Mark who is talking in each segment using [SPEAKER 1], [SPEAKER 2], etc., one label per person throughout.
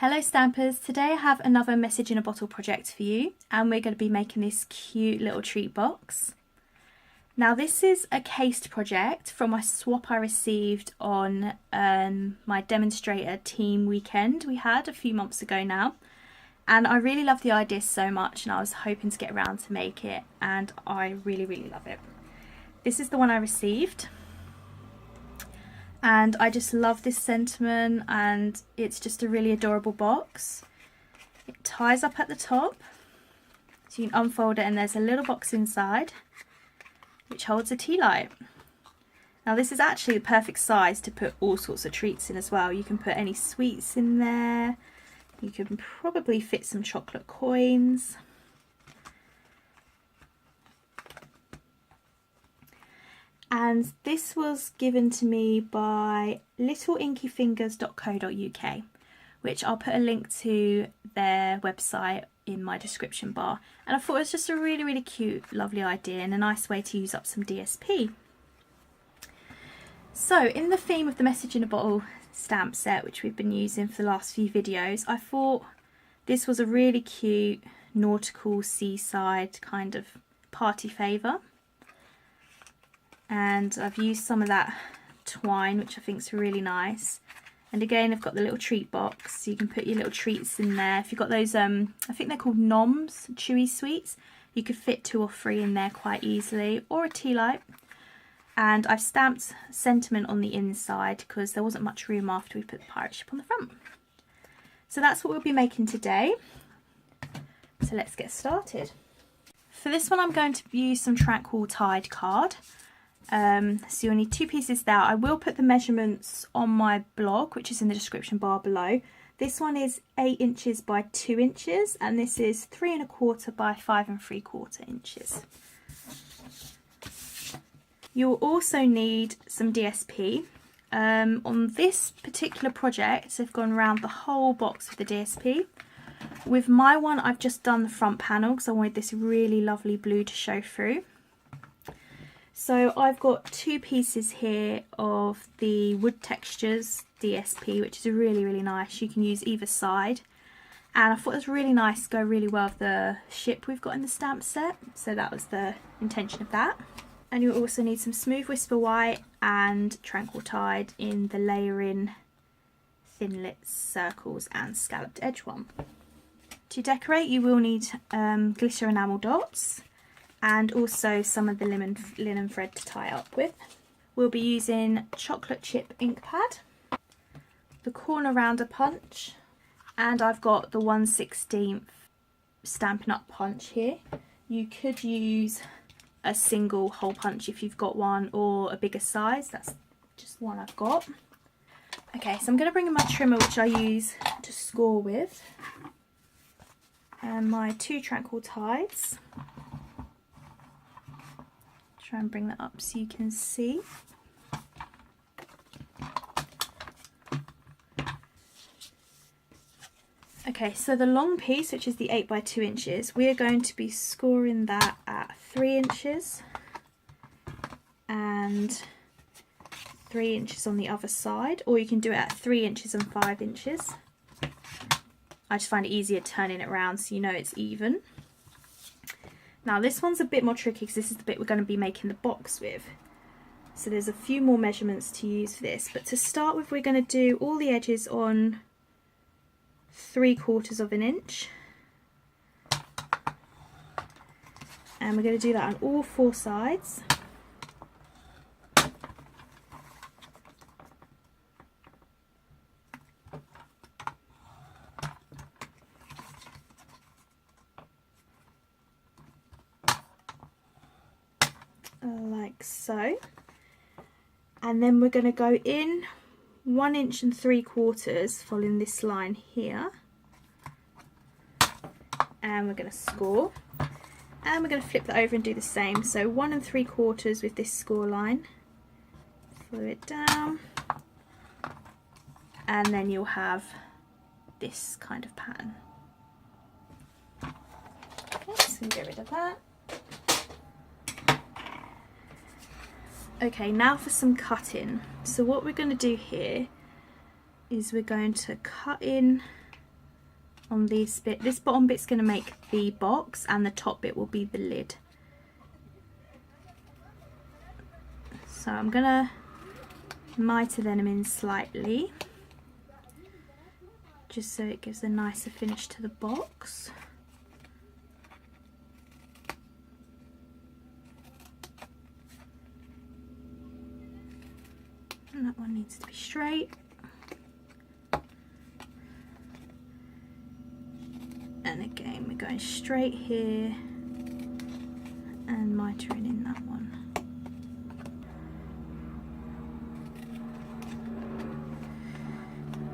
[SPEAKER 1] Hello Stampers, today I have another message in a bottle project for you and we're going to be making this cute little treat box. Now this is a cased project from a swap I received on my Demonstrator team weekend we had a few months ago now, and I really love the idea so much and I was hoping to get around to make it, and I really love it. This is the one I received. And I just love this sentiment, and it's just a really adorable box. It ties up at the top, so you can unfold it and there's a little box inside which holds a tea light. Now this is actually the perfect size to put all sorts of treats in as well. You can put any sweets in there, you can probably fit some chocolate coins. And this was given to me by littleinkyfingers.co.uk, which I'll put a link to their website in my description bar. And I thought it was just a really cute, lovely idea and a nice way to use up some DSP. So in the theme of the message in a bottle stamp set, which we've been using for the last few videos, I thought this was a really cute nautical seaside kind of party favour. And I've used some of that twine, which I think is really nice. And again, I've got the little treat box, so you can put your little treats in there. If you've got those, I think they're called noms, chewy sweets, you could fit 2 or 3 in there quite easily, or a tea light. And I've stamped sentiment on the inside because there wasn't much room after we put the pirate ship on the front. So that's what we'll be making today. So let's get started. For this one, I'm going to use some Tranquil Tide card. So you'll need 2 pieces there. I will put the measurements on my blog, which is in the description bar below. This one is 8 inches by 2 inches, and this is 3 1/4 by 5 3/4 inches. You'll also need some DSP. On this particular project, I've gone around the whole box with the DSP. With my one, I've just done the front panel because I wanted this really lovely blue to show through. So I've got 2 pieces here of the Wood Textures DSP, which is really nice. You can use either side. And I thought it was really nice to go really well with the ship we've got in the stamp set. So that was the intention of that. And you'll also need some Smooth Whisper White and Tranquil Tide in the layering thin lit circles and scalloped edge one. To decorate, you will need glitter enamel dots, and also some of the linen thread to tie up with. We'll be using chocolate chip ink pad, the corner rounder punch, and I've got the 1/16 Stampin' Up punch here. You could use a single hole punch if you've got one, or a bigger size. That's just the one I've got. Okay, so I'm going to bring in my trimmer, which I use to score with, and my 2 Tranquil Tides. Try and bring that up so you can see. Okay, so the long piece, which is the 8 by 2 inches, we are going to be scoring that at 3 inches and 3 inches on the other side, or you can do it at 3 inches and 5 inches. I just find it easier turning it around so you know it's even. Now this one's a bit more tricky because this is the bit we're going to be making the box with. So there's a few more measurements to use for this, but to start with we're going to do all the edges on 3/4 of an inch. And we're going to do that on all 4 sides. Like so, and then we're going to go in 1 inch and 3/4 following this line here, and we're going to score, and we're going to flip that over and do the same. So 1 3/4 with this score line, follow it down, and then you'll have this kind of pattern. Okay, so get rid of that. Okay, now for some cutting. So what we're going to do here is we're going to cut in on this bit. This bottom bit's going to make the box and the top bit will be the lid. So I'm going to mitre them in slightly, just so it gives a nicer finish to the box. And that one needs to be straight. And again, we're going straight here and mitering in that one.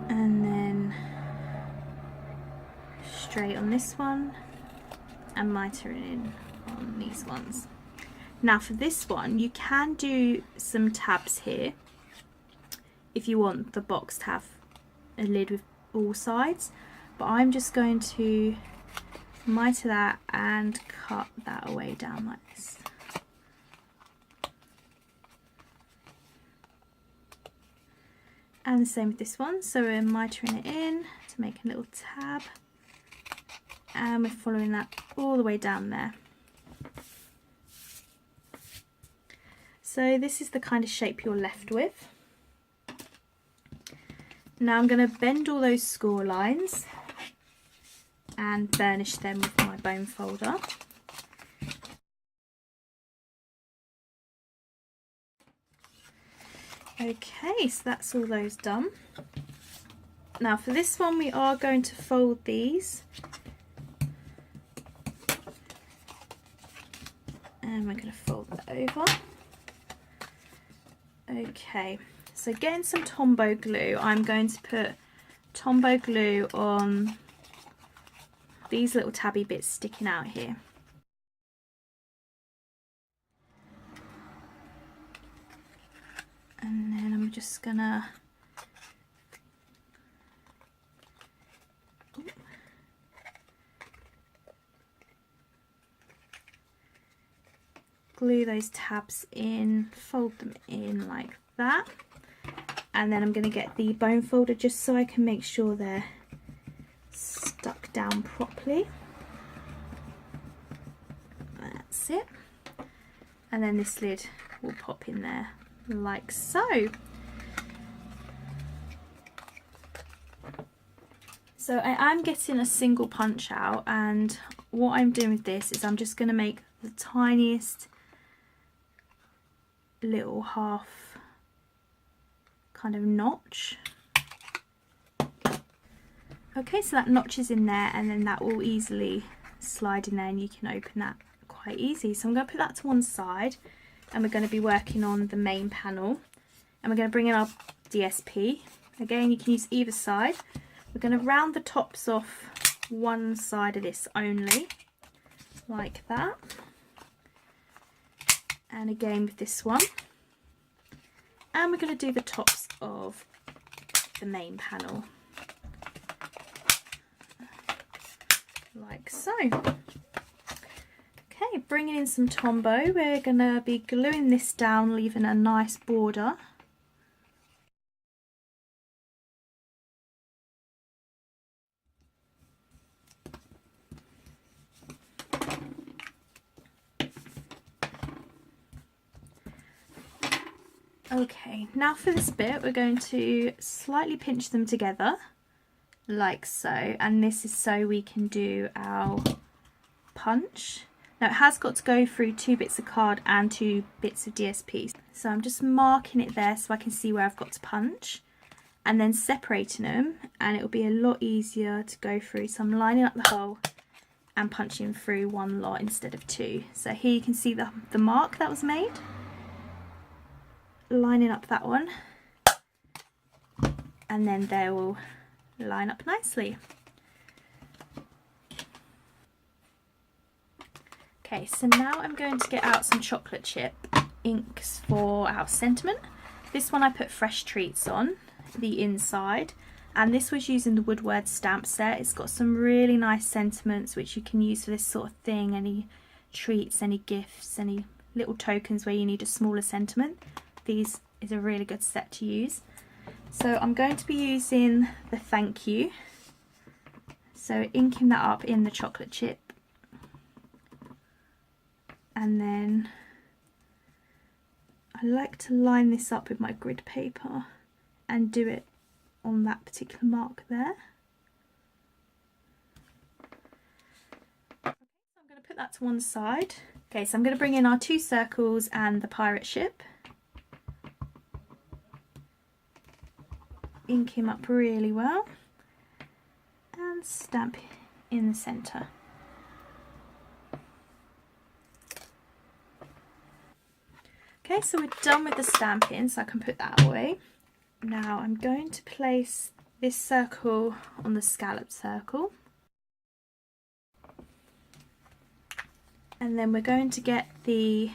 [SPEAKER 1] And then straight on this one and mitering in on these ones. Now for this one, you can do some tabs here if you want the box to have a lid with all sides, but I'm just going to mitre that and cut that away down like this. And the same with this one, so we're mitering it in to make a little tab, and we're following that all the way down there. So this is the kind of shape you're left with. Now I'm going to bend all those score lines and burnish them with my bone folder. Okay, so that's all those done. Now for this one we are going to fold these, and we're going to fold that over. Okay, so getting some Tombow glue, I'm going to put Tombow glue on these little tabby bits sticking out here. And then I'm just gonna glue those tabs in, fold them in like that, and then I'm going to get the bone folder just so I can make sure they're stuck down properly. That's it. And then this lid will pop in there like so. So I am getting a single punch out, and what I'm doing with this is I'm just going to make the tiniest little half kind of notch. Okay, so that notch is in there, and then that will easily slide in there and you can open that quite easy. So I'm going to put that to one side, and we're going to be working on the main panel, and we're going to bring in our DSP. Again, you can use either side. We're going to round the tops off one side of this only, like that. And again with this one. And we're going to do the tops of the main panel, like so. Okay, bringing in some Tombow, we're going to be gluing this down, leaving a nice border. Okay, now for this bit we're going to slightly pinch them together like so, and this is so we can do our punch. Now it has got to go through 2 bits of card and 2 bits of DSP, so I'm just marking it there so I can see where I've got to punch, and then separating them, and it will be a lot easier to go through. So I'm lining up the hole and punching through one lot instead of 2. So here you can see the mark that was made. Lining up that one, and then they will line up nicely. Okay, so now I'm going to get out some chocolate chip inks for our sentiment. This one I put Fresh Treats on the inside, and this was using the Woodward stamp set. It's got some really nice sentiments which you can use for this sort of thing, any treats, any gifts, any little tokens where you need a smaller sentiment. These is a really good set to use. So I'm going to be using the thank you So inking that up in the chocolate chip, and then I like to line this up with my grid paper and do it on that particular mark there. Okay, so I'm going to put that to one side. Okay, so I'm going to bring in our 2 circles and the pirate ship. Ink him up really well and stamp in the centre. Okay, so we're done with the stamping, so I can put that away. Now I'm going to place this circle on the scallop circle, and then we're going to get the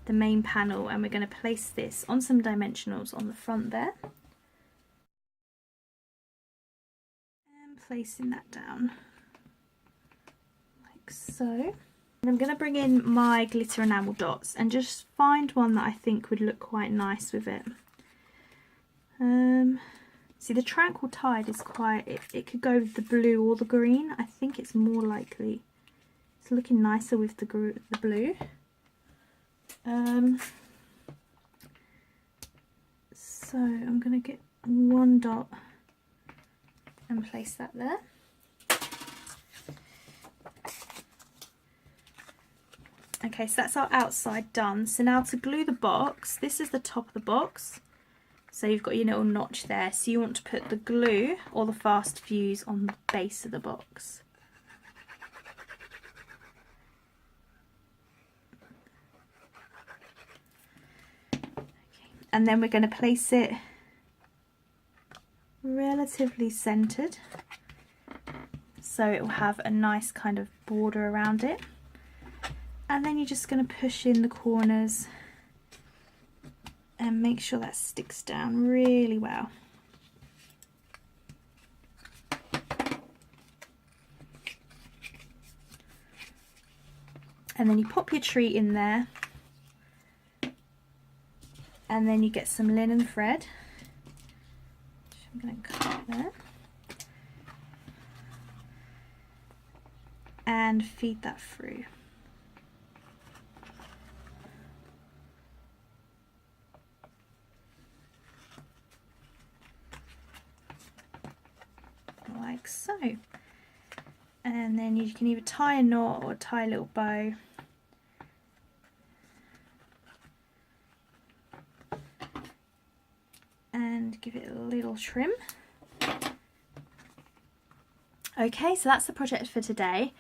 [SPEAKER 1] main panel and we're going to place this on some dimensionals on the front there, and placing that down like so. And I'm going to bring in my glitter enamel dots and just find one that I think would look quite nice with it. See, the Tranquil Tide is quite, it could go with the blue or the green. I think it's more likely, it's looking nicer with the blue. So I'm going to get one dot and place that there. Okay, so that's our outside done. So now to glue the box, this is the top of the box. So you've got your little notch there. So you want to put the glue or the fast fuse on the base of the box. Okay. And then we're going to place it relatively centered, so it will have a nice kind of border around it. And then you're just going to push in the corners and make sure that sticks down really well. And then you pop your tree in there, and then you get some linen thread, which I'm going to cut there, and feed that through. Like so. And then you can either tie a knot or tie a little bow. And give it a little trim. Okay, so that's the project for today.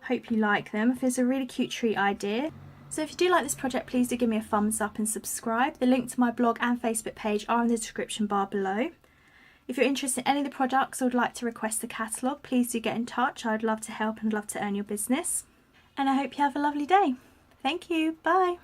[SPEAKER 1] Hope you like them. If there's a really cute treat idea. So if you do like this project, please do give me a thumbs up and subscribe. The link to my blog and Facebook page are in the description bar below. If you're interested in any of the products or would like to request the catalogue, please do get in touch. I'd love to help and love to earn your business. And I hope you have a lovely day. Thank you. Bye.